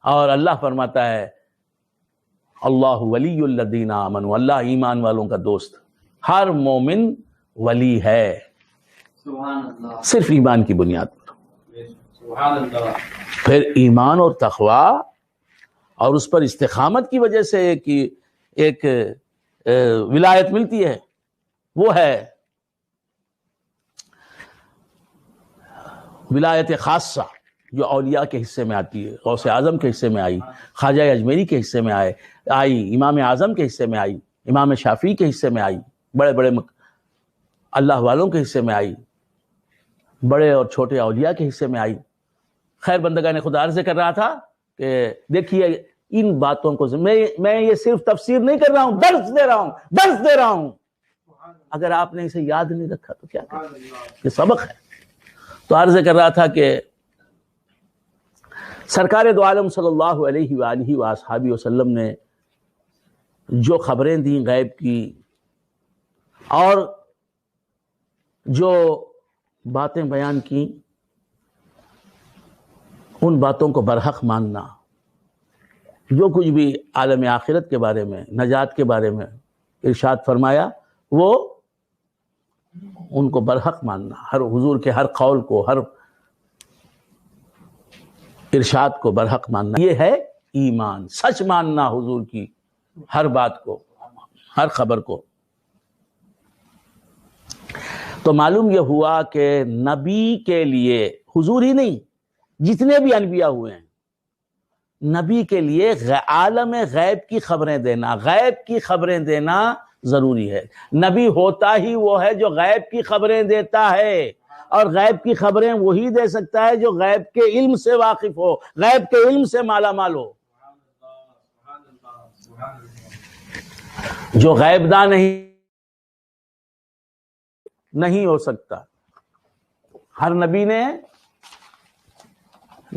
اور اللہ فرماتا ہے اللہ ولی الذین آمنوا، اللہ ایمان والوں کا دوست، ہر مومن ولی ہے صرف ایمان کی بنیاد پر۔ پھر ایمان اور تقوی اور اس پر استقامت کی وجہ سے ایک ولایت ملتی ہے، وہ ہے ولایت خاصہ، جو اولیاء کے حصے میں آتی ہے، غوث اعظم کے حصے میں آئی، خواجہ اجمیری کے حصے میں آئی، امام اعظم کے حصے میں آئی، امام شافعی کے حصے میں آئی، بڑے بڑے اللہ والوں کے حصے میں آئی، بڑے اور چھوٹے اولیاء کے حصے میں آئی۔ خیر بندگان خدا عرض کر رہا تھا کہ دیکھیے ان باتوں کو میں یہ صرف تفسیر نہیں کر رہا ہوں، درس دے رہا ہوں۔ اگر آپ نے اسے یاد نہیں رکھا تو کیا کریں، یہ سبق ہے۔ تو عرض کر رہا تھا کہ سرکار دو عالم صلی اللہ علیہ وآلہ وآصحابہ وسلم نے جو خبریں دیں غیب کی، اور جو باتیں بیان کی، ان باتوں کو برحق ماننا، جو کچھ بھی عالم آخرت کے بارے میں، نجات کے بارے میں ارشاد فرمایا، وہ ان کو برحق ماننا، ہر حضور کے ہر قول کو، ہر ارشاد کو برحق ماننا، یہ ہے ایمان، سچ ماننا حضور کی ہر بات کو، ہر خبر کو۔ تو معلوم یہ ہوا کہ نبی کے لیے، حضور ہی نہیں جتنے بھی انبیاء ہوئے ہیں، نبی کے لیے عالم غیب کی خبریں دینا، غیب کی خبریں دینا ضروری ہے۔ نبی ہوتا ہی وہ ہے جو غیب کی خبریں دیتا ہے، اور غیب کی خبریں وہی دے سکتا ہے جو غیب کے علم سے واقف ہو، غیب کے علم سے مالا مال ہو۔ جو غیب داں نہیں ہو سکتا۔ ہر نبی نے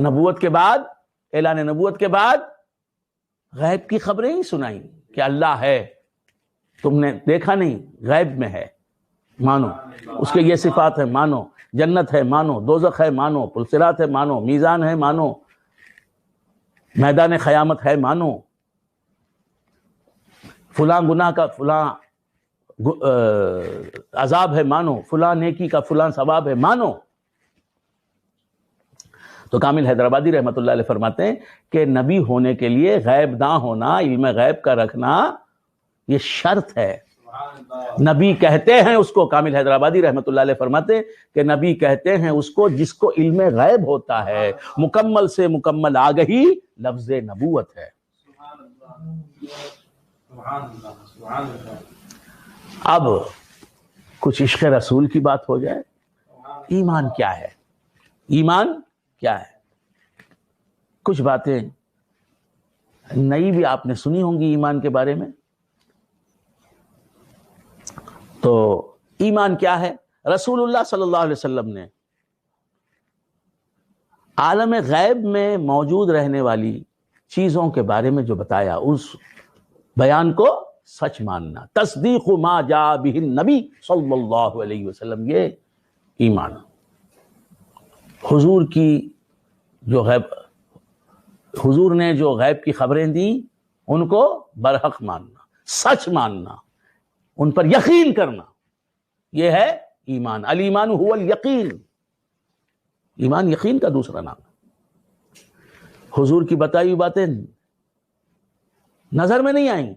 نبوت کے بعد، اعلان نبوت کے بعد غیب کی خبریں ہی سنائیں کہ اللہ ہے، تم نے دیکھا نہیں، غیب میں ہے، مانو اس کے یہ صفات ہے، مانو جنت ہے، مانو دوزخ ہے، مانو پلصراط ہے، مانو میزان ہے، مانو میدان قیامت ہے، مانو فلاں گناہ کا فلاں عذاب ہے، مانو فلاں نیکی کا فلاں ثواب ہے، مانو۔ تو کامل حیدرآبادی رحمۃ اللہ علیہ فرماتے ہیں کہ نبی ہونے کے لیے غیب داں ہونا، علم غیب کا رکھنا، یہ شرط ہے۔ نبی کہتے ہیں اس کو، کامل حیدرآبادی رحمۃ اللہ علیہ فرماتے ہیں کہ نبی کہتے ہیں اس کو جس کو علم غیب ہوتا ہے، مکمل سے مکمل آگہی لفظ نبوت ہے۔ اب کچھ عشق رسول کی بات ہو جائے۔ ایمان کیا ہے؟ ایمان کیا ہے؟ کچھ باتیں نئی بھی آپ نے سنی ہوں گی ایمان کے بارے میں۔ تو ایمان کیا ہے؟ رسول اللہ صلی اللہ علیہ وسلم نے عالم غیب میں موجود رہنے والی چیزوں کے بارے میں جو بتایا، اس بیان کو سچ ماننا، تصدیق ما جاء بہ النبی صلی اللہ علیہ وسلم، یہ ایمان۔ حضور کی جو غیب، حضور نے جو غیب کی خبریں دی، ان کو برحق ماننا، سچ ماننا، ان پر یقین کرنا، یہ ہے ایمان۔ الایمان هو الیقین، ایمان یقین کا دوسرا نام ہے۔ حضور کی بتائی ہوئی باتیں نظر میں نہیں آئیں،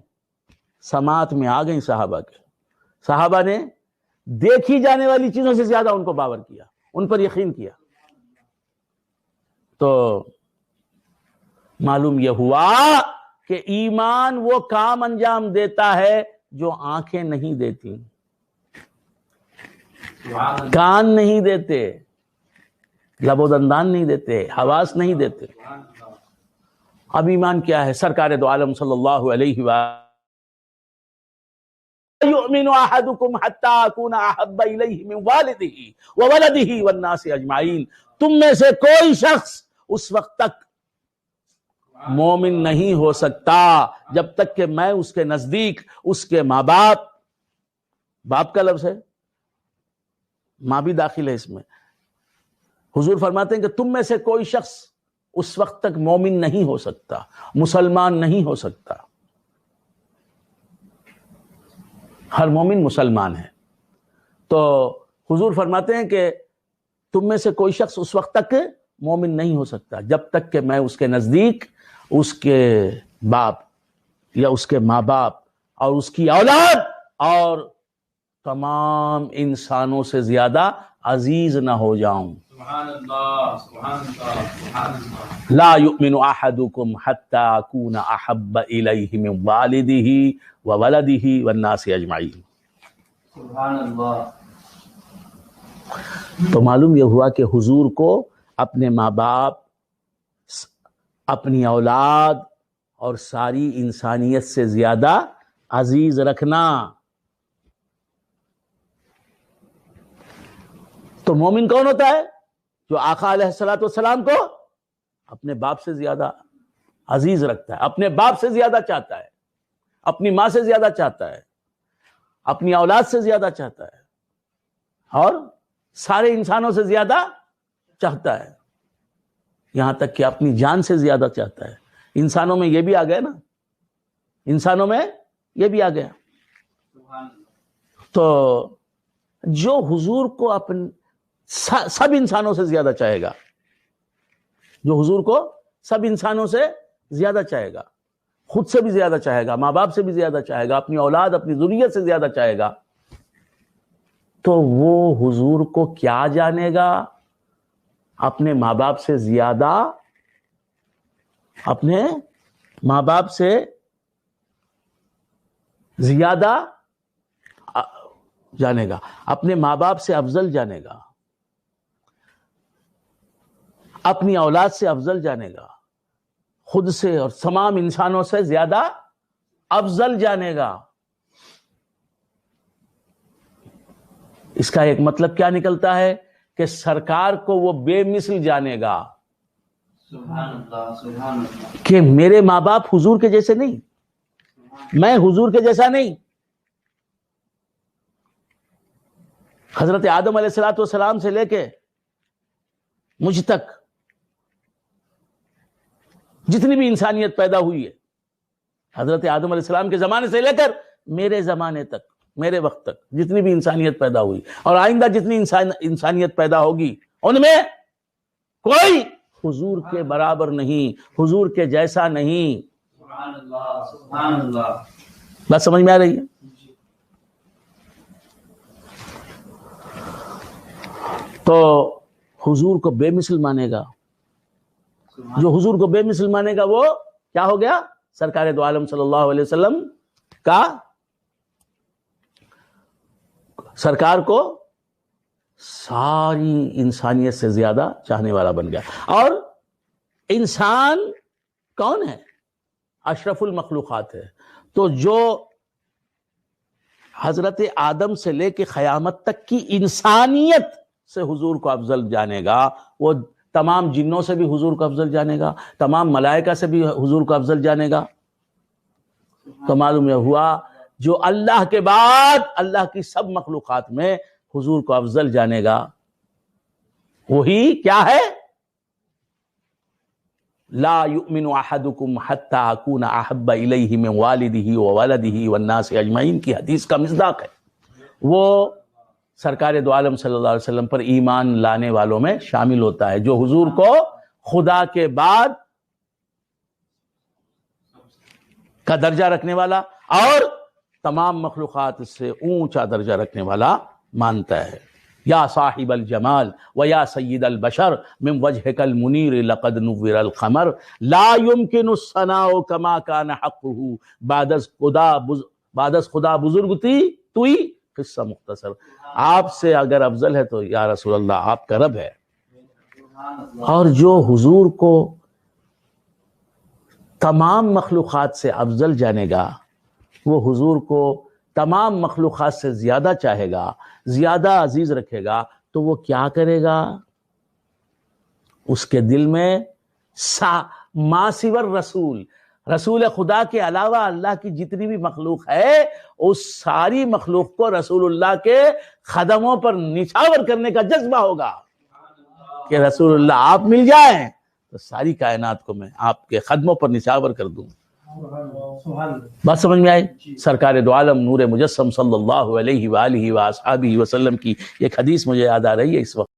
سماعت میں آ گئیں صحابہ کے۔ صحابہ نے دیکھی جانے والی چیزوں سے زیادہ ان کو باور کیا، ان پر یقین کیا۔ تو معلوم یہ ہوا کہ ایمان وہ کام انجام دیتا ہے جو آنکھیں نہیں دیتی، کان نہیں دیتے، لب و دندان نہیں دیتے، حواس نہیں دیتے۔ اب ایمان کیا ہے؟ سرکار دو عالم صلی اللہ علیہ وآلہ یؤمن احدکم حتی اکون احب الیہ من والدہ وولدہ والناس اجمعین، تم میں سے کوئی شخص اس وقت تک مومن نہیں ہو سکتا جب تک کہ میں اس کے نزدیک، اس کے ماں باپ، باپ کا لفظ ہے، ماں بھی داخل ہے اس میں، حضور فرماتے ہیں کہ تم میں سے کوئی شخص اس وقت تک مومن نہیں ہو سکتا، مسلمان نہیں ہو سکتا۔ ہر مومن مسلمان ہے۔ تو حضور فرماتے ہیں کہ تم میں سے کوئی شخص اس وقت تک مومن نہیں ہو سکتا جب تک کہ میں اس کے نزدیک اس کے باپ یا اس کے ماں باپ اور اس کی اولاد اور تمام انسانوں سے زیادہ عزیز نہ ہو جاؤں۔ سبحان اللہ، سبحان اللہ، سبحان اللہ۔ لا یؤمن احدکم حتی اکون احب الیہ من والدہ وولدہ والناس اجمعین۔ سبحان اللہ۔ تو معلوم یہ ہوا کہ حضور کو اپنے ماں باپ، اپنی اولاد اور ساری انسانیت سے زیادہ عزیز رکھنا۔ تو مومن کون ہوتا ہے؟ جو آقا علیہ الصلوۃ والسلام کو اپنے باپ سے زیادہ عزیز رکھتا ہے، اپنے باپ سے زیادہ چاہتا ہے، اپنی ماں سے زیادہ چاہتا ہے، اپنی اولاد سے زیادہ چاہتا ہے، اور سارے انسانوں سے زیادہ چاہتا ہے، یہاں تک کہ اپنی جان سے زیادہ چاہتا ہے۔ انسانوں میں یہ بھی آ گیا نا، انسانوں میں یہ بھی آ گیا۔ تو جو حضور کو سب انسانوں سے زیادہ چاہے گا، جو حضور کو سب انسانوں سے زیادہ چاہے گا، خود سے بھی زیادہ چاہے گا، ماں باپ سے بھی زیادہ چاہے گا، اپنی اولاد، اپنی ذریت سے زیادہ چاہے گا، تو وہ حضور کو کیا جانے گا؟ اپنے ماں باپ سے زیادہ، اپنے ماں باپ سے زیادہ جانے گا، اپنے ماں باپ سے افضل جانے گا، اپنی اولاد سے افضل جانے گا، خود سے اور تمام انسانوں سے زیادہ افضل جانے گا۔ اس کا ایک مطلب کیا نکلتا ہے کہ سرکار کو وہ بے مثل جانے گا، سبحان اللہ، سبحان اللہ۔ کہ میرے ماں باپ حضور کے جیسے نہیں، میں حضور کے جیسا نہیں۔ حضرت آدم علیہ الصلوۃ والسلام سے لے کے مجھ تک جتنی بھی انسانیت پیدا ہوئی ہے، حضرت آدم علیہ السلام کے زمانے سے لے کر میرے زمانے تک، میرے وقت تک جتنی بھی انسانیت پیدا ہوئی اور آئندہ جتنی انسانیت پیدا ہوگی، ان میں کوئی حضور کے برابر نہیں، حضور کے جیسا نہیں۔ سبحان اللہ، سبحان اللہ۔ بات سمجھ میں آ رہی ہے؟ تو حضور کو بے مثل مانے گا، جو حضور کو بے مثل مانے گا وہ کیا ہو گیا؟ سرکار دو عالم صلی اللہ علیہ وسلم کا، سرکار کو ساری انسانیت سے زیادہ چاہنے والا بن گیا۔ اور انسان کون ہے؟ اشرف المخلوقات ہے۔ تو جو حضرت آدم سے لے کے قیامت تک کی انسانیت سے حضور کو افضل جانے گا، وہ تمام جنوں سے بھی حضور کو افضل جانے گا، تمام ملائکہ سے بھی حضور کو افضل جانے گا۔ تو معلوم یہ ہوا جو اللہ کے بعد اللہ کی سب مخلوقات میں حضور کو افضل جانے گا، وہی کیا ہے؟ لا یؤمن احدکم حتی اکون احب الیہ من والدہ وولدہ والناس اجمعین کی حدیث کا مصداق ہے۔ وہ سرکار دو عالم صلی اللہ علیہ وسلم پر ایمان لانے والوں میں شامل ہوتا ہے، جو حضور کو خدا کے بعد کا درجہ رکھنے والا اور تمام مخلوقات سے اونچا درجہ رکھنے والا مانتا ہے۔ یا صاحب الجمال و یا سید البشر من وجهک المنیر لقد نور القمر لا يمكن الثناء كما كان حقه بعد از خدا بزرگ توئی قصہ مختصر۔ آپ سے اگر افضل ہے تو یا رسول اللہ آپ کا رب ہے۔ اور جو حضور کو تمام مخلوقات سے افضل جانے گا، وہ حضور کو تمام مخلوقات سے زیادہ چاہے گا، زیادہ عزیز رکھے گا، تو وہ کیا کرے گا؟ اس کے دل میں ما سوى الرسول، رسول خدا کے علاوہ اللہ کی جتنی بھی مخلوق ہے، اس ساری مخلوق کو رسول اللہ کے قدموں پر نچھاور کرنے کا جذبہ ہوگا کہ رسول اللہ آپ مل جائیں تو ساری کائنات کو میں آپ کے قدموں پر نچھاور کر دوں. سبحان اللہ. بات سمجھ میں آئی؟ سرکار دو عالم نور مجسم صلی اللہ علیہ وآلہ وآصحابہ وسلم کی ایک حدیث مجھے یاد آ رہی ہے اس وقت.